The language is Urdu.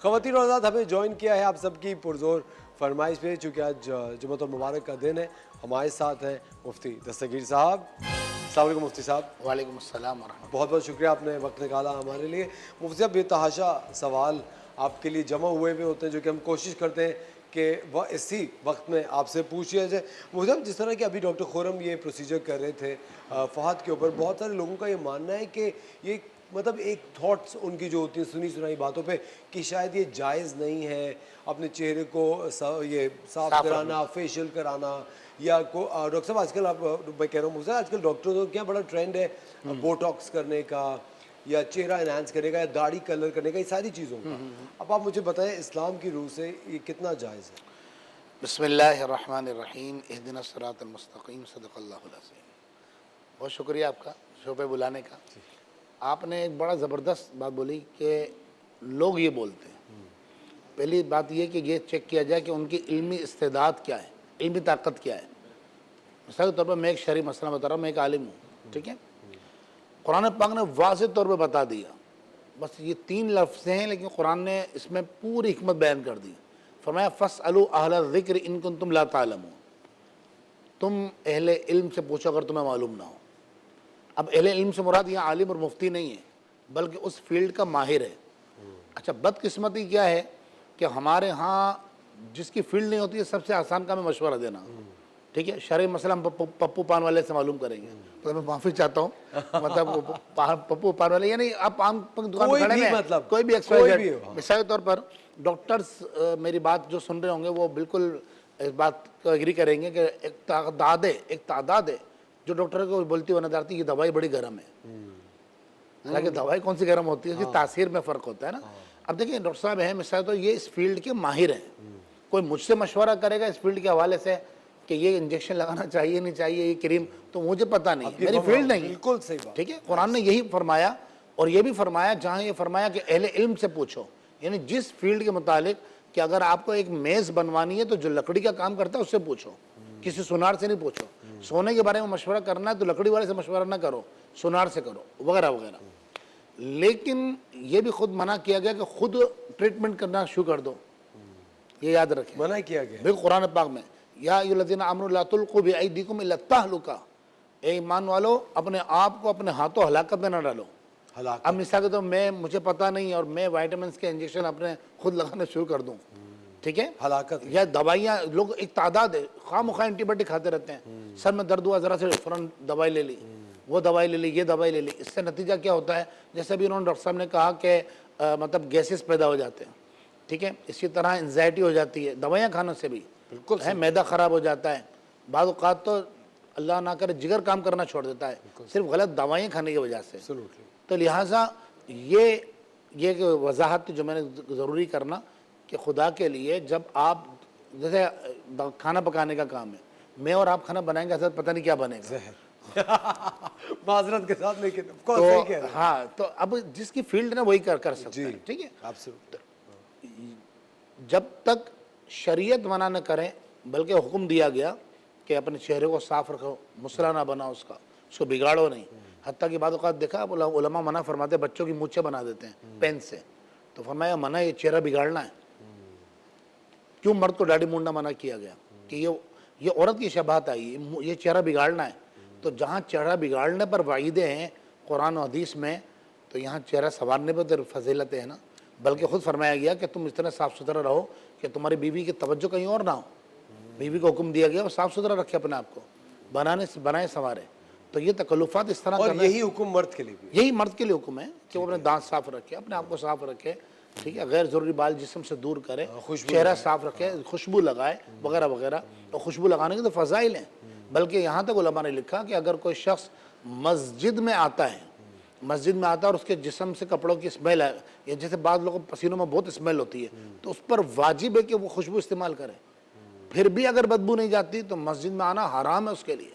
خواتین اور حضرات ہمیں جوائن کیا ہے آپ سب کی پرزور فرمائش پہ، چونکہ آج جمعۃ المبارک کا دن ہے. ہمارے ساتھ ہیں مفتی دستگیر صاحب. السلام علیکم مفتی صاحب. وعلیکم السلام ورحمۃ اللہ. بہت بہت شکریہ آپ نے وقت نکالا ہمارے لیے. مفتی صاحب بے تحاشا سوال آپ کے لیے جمع ہوئے ہوتے ہیں جو کہ ہم کوشش کرتے ہیں کہ وہ اسی وقت میں آپ سے پوچھ لیا جائے. مفتی صاحب جس طرح کہ ابھی ڈاکٹر خرم یہ پروسیجر کر رہے تھے فہد کے اوپر، بہت سارے لوگوں کا یہ ماننا ہے کہ یہ مطلب ایک تھاٹس ان کی جو ہوتی ہیں سنی سنائی باتوں پہ کہ شاید یہ جائز نہیں ہے اپنے چہرے کو یہ صاف کرانا، فیشیل کرانا، یا ڈاکٹر صاحب آج کل میں کہہ رہا ہوں آج کل ڈاکٹروں کا کیا بڑا ٹرینڈ ہے بوٹاکس کرنے کا یا چہرہ انہانس کرنے کا یا داڑھی کلر کرنے کا، یہ ساری چیزوں کا. اب آپ مجھے بتائیں اسلام کی روح سے یہ کتنا جائز ہے؟ بسم اللہ الرحمن الرحیم. اہدنا الصراط المستقیم. صدق اللہ العظیم. بہت شکریہ آپ کا شو پہ بلانے کا. آپ نے ایک بڑا زبردست بات بولی کہ لوگ یہ بولتے ہیں. پہلی بات یہ کہ یہ چیک کیا جائے کہ ان کی علمی استعداد کیا ہے، علمی طاقت کیا ہے. مثال کے طور پر میں ایک شرعی مسئلہ بتا رہا ہوں، میں ایک عالم ہوں، ٹھیک ہے. قرآن پاک نے واضح طور پہ بتا دیا، بس یہ 3 لفظ ہیں لیکن قرآن نے اس میں پوری حکمت بیان کر دی. فرمایا فَاسْأَلُوا أَهْلَ الذِّكْرِ إِن كُنتُمْ لَا تَعْلَمُونَ. تم اہل علم سے پوچھو اگر تمہیں معلوم نہ ہو. اب اہل علم سے مراد یہاں عالم اور مفتی نہیں ہے بلکہ اس فیلڈ کا ماہر ہے. اچھا بدقسمتی کیا ہے کہ ہمارے ہاں جس کی فیلڈ نہیں ہوتی ہے سب سے آسان کام ہے مشورہ دینا، ٹھیک ہے. شرعی مسئلہ ہم پپو پان والے سے معلوم کریں گے، تو میں معافی چاہتا ہوں، مطلب پپو پان والے یعنی آپ پان دکان پہ کھڑے ہیں، کوئی بھی ایکسپرٹ. مثال کے طور پر ڈاکٹرز میری بات جو سن رہے ہوں گے وہ بالکل اس بات کو ایگری کریں گے کہ ایک تعداد ہے جو ڈاکٹر کو بولتی ہوئی نظر آتی ہے کہ دوائی بڑی گرم ہے. حالانکہ دوائی کون سی گرم ہوتی ہے، اس کی تاثیر میں فرق ہوتا ہے نا. اب دیکھیں ڈاکٹر صاحب ہیں مثال تو یہ اس فیلڈ کے ماہر ہیں. کوئی مجھ سے مشورہ کرے گا اس فیلڈ کے حوالے سے کہ یہ انجیکشن لگانا چاہیے نہیں چاہیے، یہ کریم، تو مجھے پتہ نہیں، میری فیلڈ نہیں. بالکل صحیح بات. ٹھیک ہے. قرآن نے یہی فرمایا اور یہ بھی فرمایا جہاں یہ فرمایا کہ اہل علم سے پوچھو، یعنی جس فیلڈ کے متعلق کہ اگر آپ کو ایک میز بنوانی ہے تو جو لکڑی کا کام کرتا ہے اس سے پوچھو، کسی سونار سے نہیں پوچھو. سونے کے بارے میں مشورہ کرنا ہے تو لکڑی والے سے مشورہ نہ کرو، سونار سے کرو، وغیرہ وغیرہ. لیکن یہ بھی خود منع کیا گیا کہ خود ٹریٹمنٹ کرنا شروع کر دو. یہ یاد رکھیں، منع کیا گیا بالکل قرآن پاک میں یا ایھا الذین آمنوا لا تلقوا بأیدیکم الی التہلکہ. اے ایمان والو اپنے آپ کو اپنے ہاتھوں ہلاکت میں نہ ڈالو. اب مثال کے طور پر مجھے پتہ نہیں اور میں وائٹامنس کے انجیکشن اپنے خود لگانا شروع کر دوں، ٹھیک ہے. ہلاکت یا دوائیاں لوگ ایک تعداد ہے خواہ مخواہ اینٹی بائیوٹک کھاتے رہتے ہیں. سر میں درد ہوا ذرا سے فوراً دوائی لے لی، وہ دوائی لے لی، یہ دوائی لے لی. اس سے نتیجہ کیا ہوتا ہے جیسے بھی انہوں نے ڈاکٹر صاحب نے کہا کہ مطلب گیسز پیدا ہو جاتے ہیں، ٹھیک ہے. اسی طرح انزائٹی ہو جاتی ہے دوائیاں کھانے سے بھی، بالکل ہے. معدہ خراب ہو جاتا ہے. بعض اوقات تو اللہ نہ کرے جگر کام کرنا چھوڑ دیتا ہے صرف غلط دوائیں کھانے کی وجہ سے. تو لہٰذا یہ وضاحت جو میں نے ضروری کرنا کہ خدا کے لیے جب آپ جیسے کھانا پکانے کا کام ہے، میں اور آپ کھانا بنائیں گے حضرت پتہ نہیں کیا بنے گا، معذرت کے ساتھ، لیکن تو ہاں تو اب جس کی فیلڈ نا وہی کر سکتا ہے، ٹھیک ہے. جب تک شریعت منع نہ کریں بلکہ حکم دیا گیا کہ اپنے چہرے کو صاف رکھو، مسئلہ نہ بناؤ اس کو بگاڑو نہیں. حتیٰ کہ بعض اوقات دیکھا علماء منع فرماتے بچوں کی مونچھیں بنا دیتے ہیں پین سے، تو فرمایا منع یہ چہرہ بگاڑنا ہے. کیوں مرد کو داڑھی مونڈنا منع کیا گیا کہ یہ عورت کی شباہت آئی، یہ چہرہ بگاڑنا ہے. تو جہاں چہرہ بگاڑنے پر وعیدیں ہیں قرآن و حدیث میں تو یہاں چہرہ سنوارنے پر تو فضیلتیں ہیں نا. بلکہ خود فرمایا گیا کہ تم اس طرح صاف ستھرا رہو کہ تمہاری بیوی کی توجہ کہیں اور نہ ہو. بیوی کو حکم دیا گیا وہ صاف ستھرا رکھے اپنے آپ کو، بنائے سنوارے. تو یہ تکلفات اس طرح کرنا، یہی حکم مرد کے لیے بھی، یہی مرد کے لیے حکم ہے کہ وہ اپنے دانت صاف رکھے، اپنے آپ کو صاف رکھے، ٹھیک ہے. غیر ضروری بال جسم سے دور کرے، چہرہ صاف رکھے، خوشبو لگائے وغیرہ وغیرہ. اور خوشبو لگانے کے تو فضائل ہیں. بلکہ یہاں تک علماء نے لکھا کہ اگر کوئی شخص مسجد میں آتا ہے اور اس کے جسم سے کپڑوں کی اسمیل ہے، یا جیسے بعض لوگوں پسینوں میں بہت اسمیل ہوتی ہے تو اس پر واجب ہے کہ وہ خوشبو استعمال کرے. پھر بھی اگر بدبو نہیں جاتی تو مسجد میں آنا حرام ہے اس کے لیے.